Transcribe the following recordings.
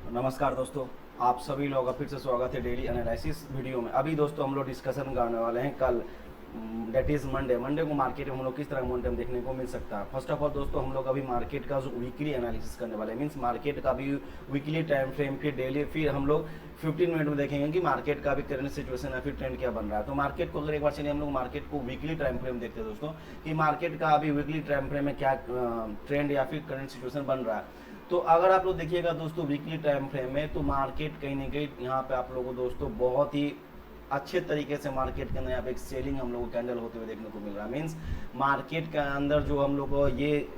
नमस्कार दोस्तों, आप सभी लोगों का फिर से स्वागत है डेली एनालिसिस वीडियो में। अभी दोस्तों हम लोग डिस्कशन करने वाले हैं कल, डेट इज़ मंडे को मार्केट में हम लोग किस तरह मोमेंटम देखने को मिल सकता है। फर्स्ट ऑफ ऑल दोस्तों हम लोग अभी मार्केट का जो वीकली एनालिसिस करने वाले हैं, मीन्स मार्केट का भी वीकली टाइम फ्रेम, फिर डेली, फिर हम लोग 15 मिनट में देखेंगे कि मार्केट का भी करंट सिचुएशन है, फिर ट्रेंड क्या बन रहा है। तो मार्केट को अगर एक बार चलिए हम लोग मार्केट को वीकली टाइम फ्रेम देखते हैं दोस्तों कि मार्केट का अभी वीकली टाइम फ्रेम में क्या ट्रेंड या फिर करंट सिचुएशन बन रहा है। तो अगर आप लोग देखिएगा दोस्तों वीकली टाइम फ्रेम में, तो मार्केट कहीं ना कहीं यहाँ पे आप लोगों को दोस्तों बहुत ही अच्छे तरीके से मार्केट के अंदर यहाँ पे एक सेलिंग हम लोग को कैंडल होते हुए देखने को मिल रहा है। मीन्स मार्केट के अंदर जो हम लोग को ये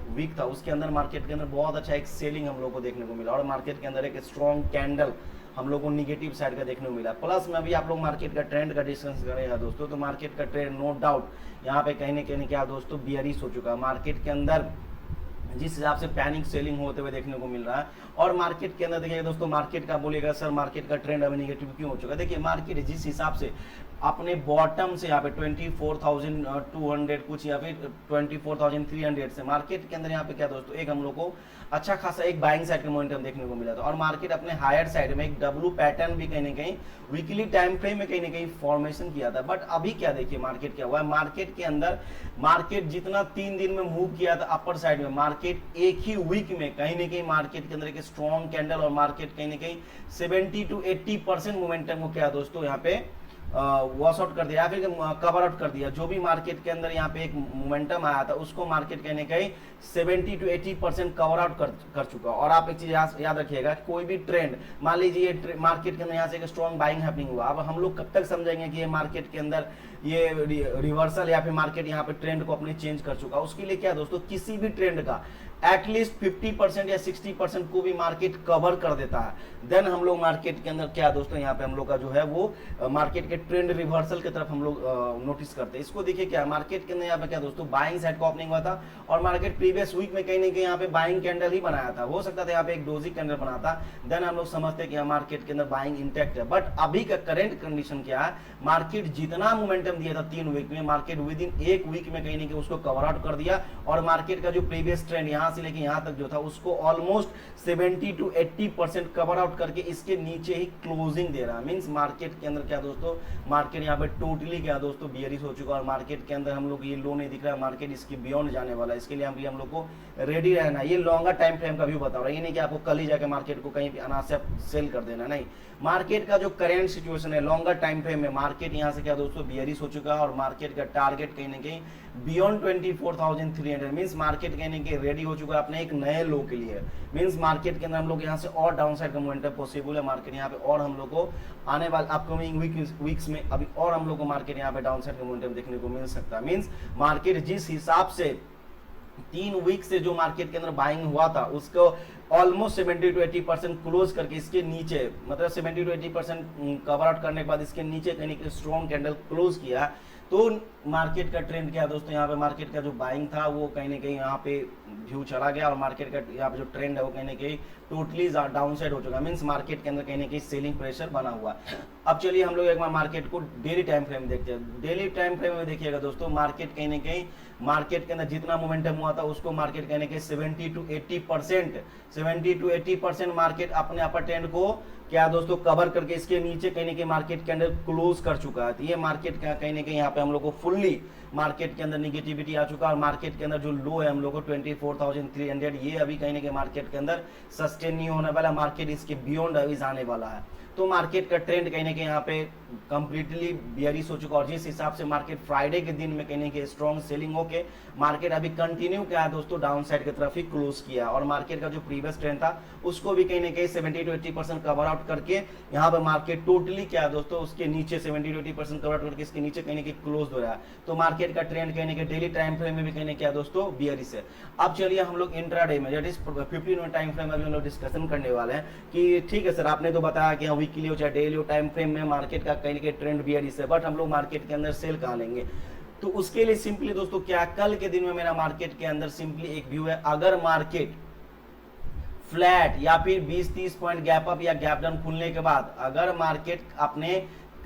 वीक था उसके अंदर मार्केट के अंदर बहुत अच्छा एक सेलिंग हम लोग को देखने को मिला और मार्केट के अंदर एक स्ट्रॉन्ग कैंडल हम लोग को निगेटिव साइड का देखने को मिला। प्लस में अभी आप लोग मार्केट का ट्रेंड का डिस्कस करेगा दोस्तों, तो मार्केट का ट्रेंड नो डाउट यहाँ पे कहीं ना कहीं क्या दोस्तों बियरिश हो चुका है। मार्केट के अंदर जिस हिसाब से पैनिक सेलिंग होते हुए देखने को मिल रहा है और मार्केट के अंदर देखिएगा दोस्तों, मार्केट का बोलिएगा सर मार्केट का ट्रेंड अभी नेगेटिव क्यों हो चुका है। देखिए मार्केट जिस हिसाब से अपने बॉटम से यहाँ पे 24,200 कुछ या फिर 24,300 से मार्केट के अंदर यहाँ पे क्या दोस्तों एक हम लोग को अच्छा खासा एक बाइंग साइड का मोमेंटम देखने को मिला था और मार्केट अपने हायर साइड में एक डब्लू पैटर्न भी कहीं ना कहीं वीकली टाइम फ्रेम में कहीं ना कहीं फॉर्मेशन किया था। बट अभी क्या देखिए मार्केट क्या हुआ है, मार्केट के अंदर मार्केट जितना 3 दिन में मूव किया था अपर साइड में, मार्केट एक ही वीक में कहीं ना कहीं मार्केट के अंदर एक स्ट्रॉन्ग कैंडल और मार्केट कहीं ना कहीं 70 to 80% मोमेंटम को क्या दोस्तों यहाँ पे वॉश आउट कर दिया या फिर कवर आउट कर दिया। जो भी मार्केट के अंदर यहाँ पे एक मोमेंटम आया था उसको मार्केट कहने कहीं 70 to 80% कवर आउट कर चुका। और आप एक चीज याद रखिएगा, कोई भी ट्रेंड मान लीजिए मार्केट के अंदर यहाँ से एक स्ट्रॉन्ग बाइंग हैपनिंग हुआ, अब हम लोग कब तक समझेंगे कि ये मार्केट के अंदर ये रिवर्सल या फिर मार्केट यहाँ पे ट्रेंड को अपने चेंज कर चुका। उसके लिए क्या दोस्तों किसी भी ट्रेंड का एटलीस्ट 50% या 60% को भी मार्केट कवर कर देता है, देन हम लोग मार्केट के अंदर क्या दोस्तों यहाँ पे हम लोग का जो है वो मार्केट के ट्रेंड रिवर्सल की तरफ हम लोग नोटिस करते हैं। इसको देखिए क्या मार्केट के अंदर यहाँ पे क्या दोस्तों बाइंग साइड का ओपनिंग हुआ था और मार्केट प्रीवियस वीक में कहीं ना कहीं यहाँ पे बाइंग कैंडल ही बनाया था, हो सकता था यहाँ पे एक डोजी कैंडल बना था, देन हम लोग समझते हैं कि मार्केट के अंदर बाइंग इंटैक्ट है। बट अभी का करेंट कंडीशन क्या है, मार्केट जितना मोमेंटम दिया था 3 वीक में, मार्केट विद इन 1 वीक में कहीं ना कहीं उसको कवर आउट कर दिया और मार्केट का जो प्रीवियस ट्रेंड यहाँ से लेके यहाँ तक जो था उसको ऑलमोस्ट 70 to 80% कवर आउट करके इसके नीचे ही क्लोजिंग दे रहा है। मींस मार्केट के अंदर क्या दोस्तों मार्केट यहाँ पे टोटली क्या दोस्तों बियरिश हो चुका है और मार्केट के अंदर हम लोग ये लो नहीं दिख रहा है, मार्केट इसकी बियॉन्ड जाने वाला है। इसके लिए हम लोग को रेडी रहना है। ये लॉन्गर टाइम फ्रेम का व्यू बता रहा है, ये नहीं कि आपको कल ही जाके मार्केट को कहीं अनाज से सेल कर देना, नहीं। मार्केट का जो करेंट सिचुएशन है लॉन्गर टाइम फ्रेम में मार्केट यहाँ से क्या दोस्तों बियरिश हो चुका है और मार्केट का टारगेट कहीं ना कहीं बियॉन्ड 24,300 मींस मार्केट कहीं ना कहीं रेडी हो चुका है अपने एक नए लो के लिए। मींस मार्केट के अंदर हम लोग यहाँ से और डाउन साइड का मोमेंटम पॉसिबल है मार्केट यहाँ पे, और हम लोग को आने वाले अपकमिंग वीक्स में अभी और हम लोग को मार्केट यहाँ पे डाउन साइड का मोमेंटम देखने को मिल सकता है। मींस मार्केट जिस हिसाब से 3 वीक से जो मार्केट के अंदर बाइंग हुआ था उसको ऑलमोस्ट 70 to 80% क्लोज करके इसके नीचे मतलब 70 to 80% कवर आउट करने के बाद इसके नीचे कहीं स्ट्रॉन्ग कैंडल क्लोज किया, तो मार्केट का ट्रेंड क्या दोस्तों यहाँ पे मार्केट का जो बाइंग था वो कहीं ना कहीं यहाँ पे व्यू चला गया और मार्केट का यहाँ पे जो ट्रेंड है वो कहीं ना कहीं टोटली डाउन साइड हो चुका है। मींस मार्केट के अंदर कहीं ना कहीं सेलिंग प्रेशर बना हुआ। अब चलिए हम लोग एक बार मार्केट को डेली टाइम फ्रेम देखते हैं। डेली टाइम फ्रेम में देखिएगा दोस्तों मार्केट कहीं ना कहीं मार्केट के अंदर जितना मोमेंटम हुआ था उसको मार्केट कहने के 70 to 80% मार्केट अपने अपर ट्रेंड को क्या दोस्तों कवर करके इसके नीचे कहीं ना कहीं मार्केट कैंडल क्लोज कर चुका है। तो ये मार्केट का कहीं ना कहीं यहाँ पे हम लोग को फुल्ली मार्केट के अंदर निगेटिविटी आ चुका है और मार्केट के अंदर जो लो है हम लोग को 24,300 ये अभी कहीं ना कहीं मार्केट के अंदर सस्टेन नहीं होने वाला, मार्केट इसके बियॉन्ड अभी जाने वाला है। तो मार्केट का ट्रेंड कहीं ना कहीं यहाँ पे कंप्लीटली बियरिश हो चुका और जिस हिसाब से मार्केट फ्राइडे के दिन में कहीं ना कहीं स्ट्रॉन्ग सेलिंग होके मार्केट अभी कंटिन्यू क्या है दोस्तों डाउन साइड की तरफ ही क्लोज किया और मार्केट का जो प्रीवियस ट्रेंड था उसको भी कहीं ना कहीं 70 to 80% कवर आउट करके यहाँ पे मार्केट टोटली क्या है दोस्तों उसके नीचे 70 to 80% कवर आउट करके इसके नीचे कहीं ना कहीं क्लोज हो रहा है। तो मार्केट का ट्रेंड कहीं ना कहीं डेली टाइम फ्रेम में भी कहीं ना क्या दोस्तों बियरिश है। अब चलिए हम लोग इंट्राडे में that is 15 minute time frame में हम लोग डिस्कशन करने वाले हैं कि ठीक है सर आपने तो बताया कि वीकली हो चाहे डेली हो टाइम फ्रेम में मार्केट का कहीं ना कहीं ट्रेंड बियरिश है, बट हम लोग मार्केट के अंदर सेल कहाँ लेंगे। तो उसके लिए सिंपली दोस्तों क्या कल के दिन में मेरा मार्केट के अंदर सिंपली एक व्यू है, अगर मार्केट फ्लैट या फिर 20-30 पॉइंट गैप अप या गैप डाउन खुलने के बाद अगर मार्केट अपने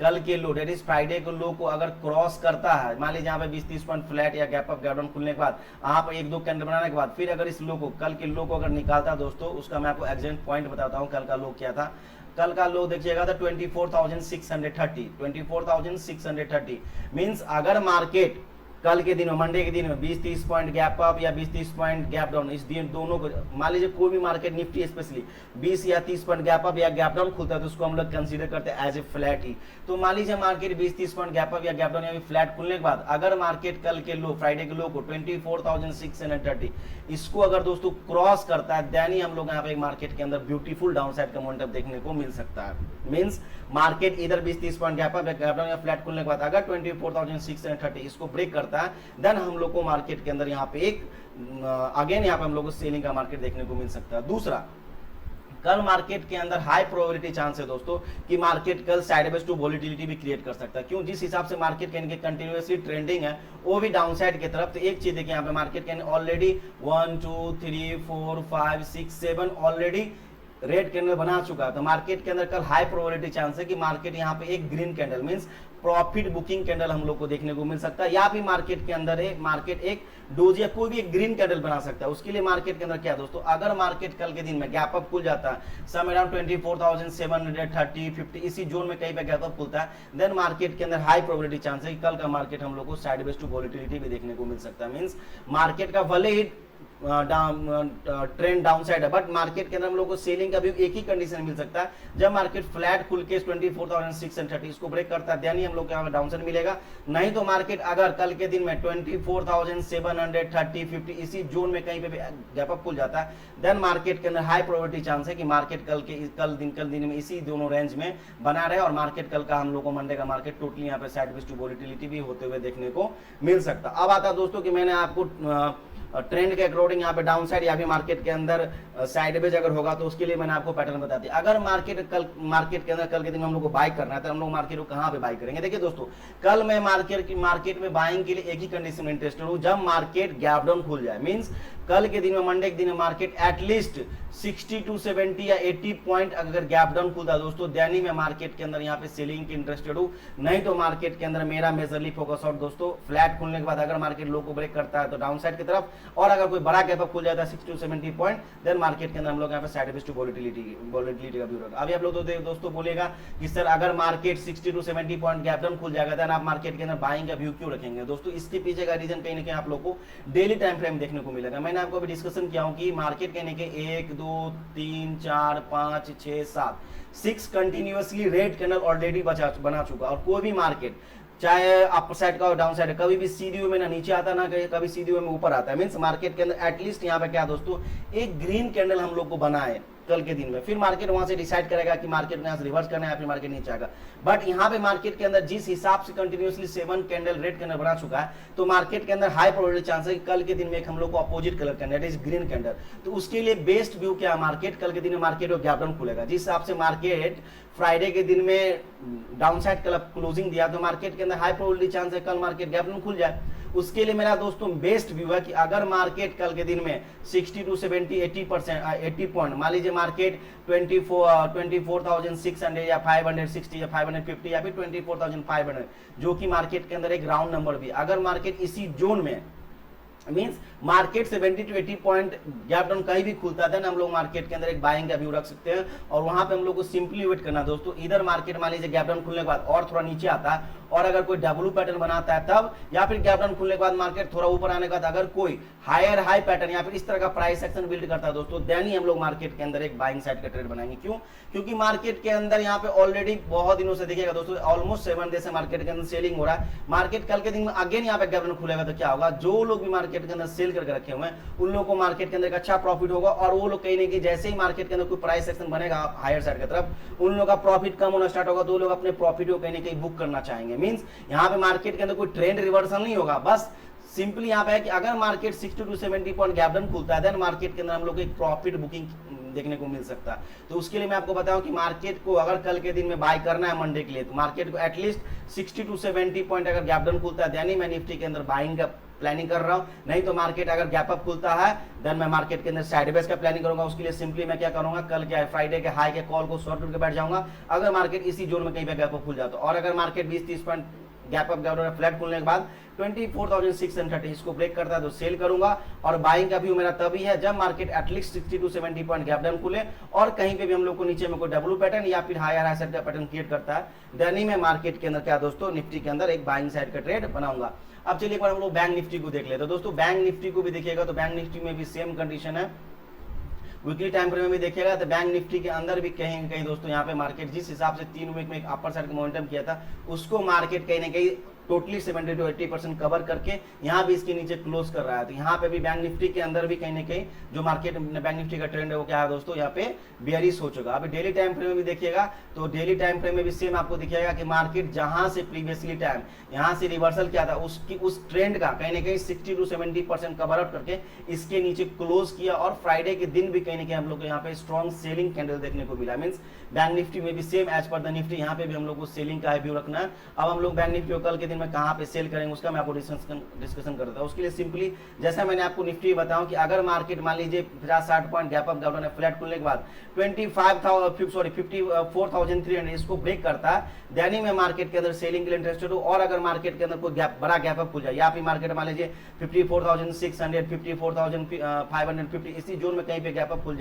कल के लो डेट इज फ्राइडे के लो को अगर क्रॉस करता है, मान लीजिए यहाँ पे 20-30 पॉइंट फ्लैट या गैप अप गैप डाउन खुलने के बाद आप एक दो कैंडल बनाने के बाद फिर अगर इस लो को कल के लो को अगर निकालता है दोस्तों, उसका मैं आपको एग्जैक्ट पॉइंट बताता हूँ कल का लो क्या था। कल का लो देखिएगा था 24,630 मींस अगर मार्केट कल के दिन में मंडे के दिन में 20-30 पॉइंट गैप अप या 20-30 पॉइंट गैप डाउन, इस दिन दोनों को मान लीजिए कोई भी मार्केट निफ्टी स्पेशली 20 या 30 पॉइंट गैप अप या गैप डाउन खुलता है तो उसको हम लोग कंसीडर करते हैं एज ए फ्लैट ही। तो मान लीजिए मार्केट 20-30 पॉइंट गैप अप या गैप डाउन या फ्लैट खुलने के बाद अगर मार्केट कल के लो फ्राइडे के लो को 24,630 इसको अगर दोस्तों क्रॉस करता है देन ही हम लोग यहाँ पे मार्केट के अंदर ब्यूटीफुल डाउन साइड का मोमेंटम देखने को मिल सकता है। मींस मार्केट इधर 20-30 पॉइंट गैप अप या गैप डाउन या फ्लैट खुलने के बाद अगर 24,630 इसको ब्रेक करता है देन हम लोग को मार्केट के अंदर यहाँ पे एक अगेन यहाँ पे हम लोग को सेलिंग का मार्केट देखने को मिल सकता है। दूसरा, कल मार्केट के अंदर हाई प्रोबेबिलिटी चांस है दोस्तों कि मार्केट कल साइडवेज टू वोलेटिलिटी भी क्रिएट कर सकता है। क्यों? जिस हिसाब से मार्केट के कंटिन्यूअसली ट्रेंडिंग है वो भी डाउन साइड की तरफ। तो एक चीज देखिए यहाँ पे मार्केट के ऑलरेडी 1 2 3 4 5 6 7 ऑलरेडी रेड कैंडल बना चुका है। तो मार्केट के अंदर कल हाई प्रोबेबिलिटी चांस है कि मार्केट यहाँ पे एक green candle means profit booking candle हम लोग को देखने को मिल सकता है, या फिर मार्केट के अंदर मार्केट एक डोज या कोई भी एक ग्रीन कैंडल बना सकता है। उसके लिए मार्केट के अंदर क्या दोस्तों, अगर मार्केट कल के दिन में गैप अप खुल जाता है सम अराउंड 24,730 50 इसी जोन में कहीं पे गैप अप खुलता है देन मार्केट के अंदर हाई प्रोबेबिलिटी चांस है कि कल का मार्केट हम लोग को साइडवेज टू वोलेटिलिटी भी देखने को मिल सकता है। मींस मार्केट का भले ही ट्रेंड डाउन साइड है बट मार्केट के अंदर हम लोग को सेलिंग का भी एक ही कंडीशन मिल सकता है जब मार्केट फ्लैट खुल के 24,630 इसको ब्रेक करता है देन ही हम लोग को डाउन साइड मिलेगा। नहीं तो मार्केट अगर कल के दिन में 24,730 50 इसी जोन में कहीं पे भी गैप अप खुल जाता है देन मार्केट के अंदर हाई प्रोबेबिलिटी चांस है कि मार्केट कल दिन में इसी दोनों रेंज में बना रहे और मार्केट कल का हम लोग को मंडे का मार्केट टोटली यहाँ पे साइडवेज टू वोलेटिलिटी भी होते हुए देखने को मिल सकता। अब आता है दोस्तों कि मैंने आपको ट्रेंड के अकॉर्डिंग यहाँ पे डाउन साइड या फिर मार्केट के अंदर साइडवेज अगर होगा तो उसके लिए मैंने आपको पैटर्न बता दिया। अगर मार्केट के अंदर कल के दिन में हम लोग को बाय करना है तो हम लोग मार्केट को कहाँ पे बाय करेंगे। देखिए दोस्तों, कल मैं मार्केट में बाइंग के लिए एक ही कंडीशन में इंटरेस्टेड हूँ, जब मार्केट गैप डाउन खुल जाए। मींस कल के दिन में मंडे के दिन में मार्केट एटलीस्ट 60 to 70 या 80 पॉइंट अगर गैप डाउन खुलता है दोस्तों देन ही मैं मार्केट के अंदर यहाँ पे सेलिंग की इंटरेस्टेड हूँ। नहीं तो मार्केट के अंदर मेरा मेजरली फोकस आउट दोस्तों फ्लैट खुलने के बाद अगर मार्केट लो को ब्रेक करता है तो डाउन साइड की तरफ, और अगर कोई बड़ा गैप अप खुल जाता है 60 to 70 पॉइंट देन मार्केट के अंदर हम लोग यहाँ पे साइडवेज टू वोलेटिलिटी का व्यू रखा। अभी आप लोग तो दोस्तों बोलेगा कि सर अगर market 60 to 70 point gap down खुल जाएगा देन आप मार्केट के अंदर बाइंग का व्यू क्यों रखेंगे। दोस्तों इसके पीछे का रीजन कहीं ना कहीं आप लोग को डेली टाइम फ्रेम देखने को मिलेगा। मैंने आपको अभी डिस्कशन किया हूँ कि मार्केट कहने के 1 2 3 4 5 6 7 6 कंटिन्यूअसली रेड कैंडल ऑलरेडी बना चुका, और कोई भी मार्केट चाहे अपर साइड का और डाउन साइड कभी भी सीधी वे में ना नीचे आता ना कभी सीधी वे में ऊपर आता है। मींस मार्केट के अंदर एटलीस्ट यहाँ पे क्या दोस्तों एक ग्रीन कैंडल हम लोग को बना है कल के दिन में। फिर मार्केट वहां से डिसाइड करेगा कि मार्केट यहाँ से रिवर्स करना है या फिर मार्केट नीचे आएगा। बट यहाँ पे मार्केट के अंदर जिस हिसाब से कंटिन्यूअसली 7 कैंडल रेड कैंडल बना चुका है तो मार्केट के अंदर हाई प्रोबेबिलिटी चांस है कि कल के दिन में एक हम लोग को opposite colour candle is green candle. तो उसके लिए बेस्ट व्यू क्या है, मार्केट कल के दिन में मार्केट को गैप डाउन खुलेगा। जिस हिसाब से मार्केट फ्राइडे के दिन में डाउन साइड क्लोजिंग दिया तो मार्केट के अंदर हाई प्रोबेबिलिटी चांस है कल मार्केट गैप डाउन खुल जाए। उसके लिए मेरा दोस्तों बेस्ट व्यू है कि अगर मार्केट कल के दिन में 60 to 70 80 पॉइंट, मान लीजिए मार्केट 24,600 या 560 या 550 या फिर 24,500 जो कि मार्केट के अंदर एक राउंड नंबर भी, अगर मार्केट इसी जोन में means market 70 to 80 point gap down कहीं भी खुलता है हम लोग मार्केट के अंदर एक बाइंग का व्यू रख सकते हैं। और वहां पे हम लोग को सिंपली वेट करना दोस्तों, इधर मार्केट मान लीजिए गैप डाउन खुलने के बाद और थोड़ा नीचे आता है और अगर कोई डब्ल्यू पैटर्न बनाता है तब, या फिर गैप डाउन खुलने के बाद मार्केट थोड़ा ऊपर आने के बाद अगर कोई हायर हाई पैटर्न या फिर इस तरह का प्राइस एक्शन बिल्ड करता है दोस्तों देन ही हम लोग मार्केट के अंदर एक बाइंग साइड का ट्रेड बनाएंगे। क्यों? क्योंकि मार्केट के अंदर यहाँ पे ऑलरेडी बहुत दिनों से देखिएगा दोस्तों ऑलमोस्ट 7 डेज से मार्केट के अंदर सेलिंग हो रहा है। मार्केट कल के दिन में अगेन यहाँ पे गैप डाउन खुलेगा तो क्या होगा, जो लोग भी मार्केट के अंदर सेल करके रखे हुए हैं उन लोगों को मार्केट के अंदर एक अच्छा प्रॉफिट होगा, और वो लोग कहीं नहीं कि जैसे ही मार्केट के अंदर कोई प्राइस एक्शन बनेगा हायर साइड की तरफ उन लोगों का प्रॉफिट कम होना स्टार्ट होगा तो लोग अपने प्रॉफिट को कहीं ना कहीं बुक करना चाहेंगे। मींस यहाँ पे मार्केट के अंदर कोई ट्रेंड रिवर्सल नहीं होगा, बस सिंपली यहाँ पे है कि अगर market 60 to 70 point gap down खुलता है देन मार्केट के अंदर हम लोग को एक प्रॉफिट बुकिंग देखने को मिल सकता है। तो उसके लिए मैं आपको बताऊं कि मार्केट को अगर कल के दिन में बाय करना है मंडे के लिए तो मार्केट को एटलीस्ट 60 to 70 पॉइंट अगर गैप डाउन खुलता है यानी मैं निफ्टी के अंदर बाइंग का प्लानिंग कर रहा हूँ, नहीं तो मार्केट अगर गैप अप खुलता है देन मैं मार्केट के अंदर साइडवेज का प्लानिंग करूंगा। उसके लिए सिंपली मैं क्या करूंगा, कल क्या है फ्राइडे के हाई के कॉल को शॉर्ट करके बैठ जाऊंगा अगर मार्केट इसी जोन में कहीं पे गैप अप खुल जाता, और अगर market 20-30 point gap up down flat खुलने के बाद 24,630 इसको ब्रेक करता है तो सेल करूंगा। और बाइंग का व्यू मेरा तभी है जब market at least 60 to 70 point gap down खुले और कहीं पे भी हम लोग को नीचे में कोई डब्ल्यू पैटर्न या फिर हायर हाई साइड का पैटर्न क्रिएट करता है, देन ही मैं मार्केट के अंदर क्या दोस्तों निफ्टी के अंदर एक बाइंग साइड का ट्रेड बनाऊंगा। अब चलिए एक बार हम लोग बैंक निफ्टी को देख लेते हैं। दोस्तों बैंक निफ्टी को भी देखिएगा तो बैंक निफ्टी में भी सेम कंडीशन है, वीकली टाइम फ्रेम में भी देखिएगा तो बैंक निफ्टी के अंदर भी कहीं न कहीं दोस्तों यहाँ पे मार्केट जिस हिसाब से 3 वीक में एक अपर साइड का मोमेंटम किया था उसको मार्केट कहीं ना कहीं टोटली 70 to 80% कवर करके यहाँ भी इसके नीचे क्लोज कर रहा है। तो यहाँ पे भी बैंक निफ्टी के अंदर भी कहीं ना कहीं जो मार्केट बैंक निफ्टी का ट्रेंड है वो क्या है दोस्तों यहाँ पे बेयरिश हो चुका। अभी डेली टाइम फ्रेम में भी देखिएगा तो डेली टाइम फ्रेम में भी सेम आपको दिखेगा कि मार्केट जहां से प्रीवियसली टाइम यहाँ से रिवर्सल किया था उसकी उस ट्रेंड का कहीं ना कहीं 60 to 70% कवर आउट करके इसके नीचे क्लोज किया। और फ्राइडे के दिन भी कहीं ना कहीं हम लोग को यहाँ पे स्ट्रॉन्ग सेलिंग कैंडल देखने को मिला। मीन्स बैंक निफ्टी में भी same as per the Nifty यहाँ पे भी हम लोग को सेलिंग का व्यू रखना है। अब हम लोग बैंक निफ्टी को कल के दिन में कहाँ पे सेल करेंगे उसका मैं आपको डिस्कशन करता हूँ। उसके लिए सिंपली जैसा मैंने आपको निफ्टी बताऊं कि अगर मार्केट मान लीजिए 50-60 point gap up down flat खुलने के बाद 54,300 इसको ब्रेक करता है देन ही मैं मार्केट के अंदर सेलिंग के लिए इंटरेस्टेड हूँ। और अगर मार्केट के अंदर कोई बड़ा गैप अप खुल जाए या फिर मार्केट मान लीजिए 54,600 54,550 इसी जोन में कहीं पे गैप अप खुल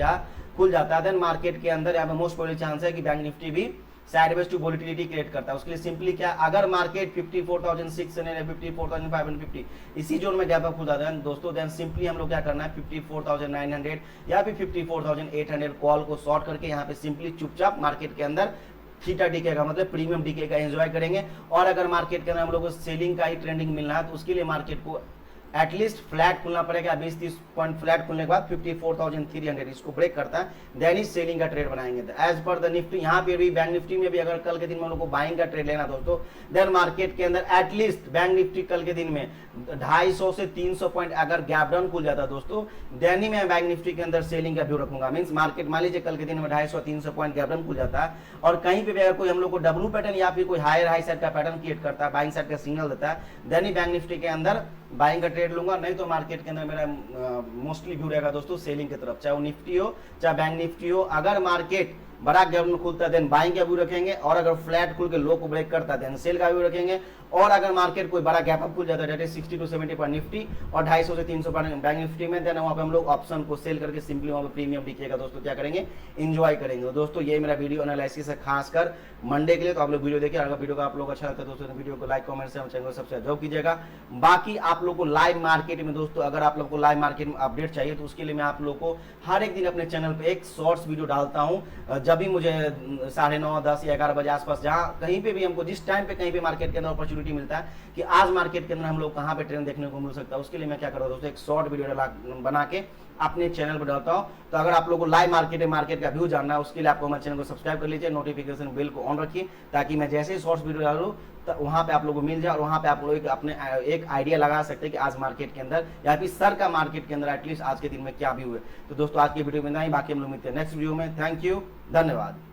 जाता है देन मार्केट के अंदर यहाँ पे मोस्ट प्रोबेबली चांस है कि बैंक निफ्टी भी साइडवेज टू वोलेटिलिटी क्रिएट करता है। उसके लिए सिंपली क्या अगर मार्केट 54,600 या 54,550 इसी जोन में गैप अप खुल जाता है दोस्तों देन सिंपली हम लोग क्या करना है 54,900 या फिर 54,800 कॉल को शॉर्ट करके यहाँ पे सिंपली चुपचाप मार्केट के अंदर थीटा डीके का मतलब प्रीमियम डीके का एंजॉय करेंगे। और अगर मार्केट के अंदर हम लोग को सेलिंग का ही ट्रेंडिंग मिलना है तो उसके लिए मार्केट को एटलीस्ट फ्लैट खुलना पड़ेगा। 20-30 पॉइंट फ्लैट खुलने के बाद 54,300 इसको ब्रेक करता है देन ही सेलिंग का ट्रेड बनाएंगे। एज पर द निफ्टी यहाँ पे भी बैंक निफ्टी में भी अगर कल के दिन में हम लोग को बाइंग का ट्रेड लेना दोस्तों देन मार्केट के अंदर एटलीस्ट बैंक निफ्टी कल के दिन में 250 से 300 पॉइंट अगर गैप डाउन खुल जाता दोस्तों देन ही मैं बैंक निफ्टी के अंदर सेलिंग का व्यू रखूंगा। मींस मार्केट मान लीजिए कल के दिन में 250-300 पॉइंट गैप डाउन खुल जाता है और कहीं पे भी अगर कोई हम लोग को डब्ल्यू पैटर्न या फिर कोई हायर हाई साइड का पैटर्न क्रिएट करता है बाइंग साइड का सिग्नल देता है देन ही बैंक निफ्टी के अंदर बाइंग का ट्रेड लूंगा। नहीं तो मार्केट के अंदर मेरा मोस्टली व्यू रहेगा दोस्तों सेलिंग की तरफ, चाहे वो निफ्टी हो चाहे बैंक निफ्टी हो। अगर मार्केट बड़ा गैप डाउन खुलता है देन बाइंग का व्यू रखेंगे और अगर फ्लैट खुल के लो को ब्रेक करता है देन सेल का व्यू रखेंगे। और अगर मार्केट कोई बड़ा गैप अप खुल जाता है 60 to 70 पर निफ्टी और 250 से 300 पर बैंक निफ्टी में देन वहाँ पे हम लोग ऑप्शन को सेल करके सिंपली वहाँ पे प्रीमियम दिखेगा दोस्तों क्या करेंगे एंजॉय करेंगे। दोस्तों ये मेरा वीडियो एनालिसिस है खासकर मंडे के लिए, तो आप लोग वीडियो देखिए। अगर वीडियो का आप लोग अच्छा लगता है दोस्तों वीडियो को लाइक कमेंट से चैनल को सब्सक्राइब जरूर कीजिएगा। बाकी आप लोग को लाइव मार्केट में दोस्तों अगर आप लोग को लाइव मार्केट में अपडेट चाहिए तो उसके लिए मैं आप लोग को हर एक दिन अपने चैनल पे एक शॉर्ट्स वीडियो डालता हूँ जब भी मुझे 9:30, 10 या 11 बजे आसपास जहाँ कहीं पे भी हमको जिस टाइम पे कहीं पे मार्केट के अंदर अपॉर्चुनिटी मिलता है कि आज मार्केट के अंदर हम लोग कहाँ पे ट्रेंड देखने को मिल सकता है उसके लिए मैं क्या करता हूँ दोस्तों एक शॉर्ट वीडियो बना के अपने चैनल पर डालता हूँ। तो अगर आप लोग को लाइव मार्केट का व्यू जानना है उसके लिए आपको हमारे चैनल को सब्सक्राइब कर लीजिए, नोटिफिकेशन बेल को ऑन रखिए ताकि मैं जैसे ही शॉर्ट्स वीडियो डालूँ तो वहाँ पे आप लोगों को मिल जाए और वहाँ पे आप लोग अपने एक आइडिया लगा सकते हैं कि आज मार्केट के अंदर या फिर सर का मार्केट के अंदर एटलीस्ट आज के दिन में क्या भी हुए। तो दोस्तों आज की वीडियो में नहीं, बाकी हम लोग मिलते हैं नेक्स्ट वीडियो में। थैंक यू, धन्यवाद।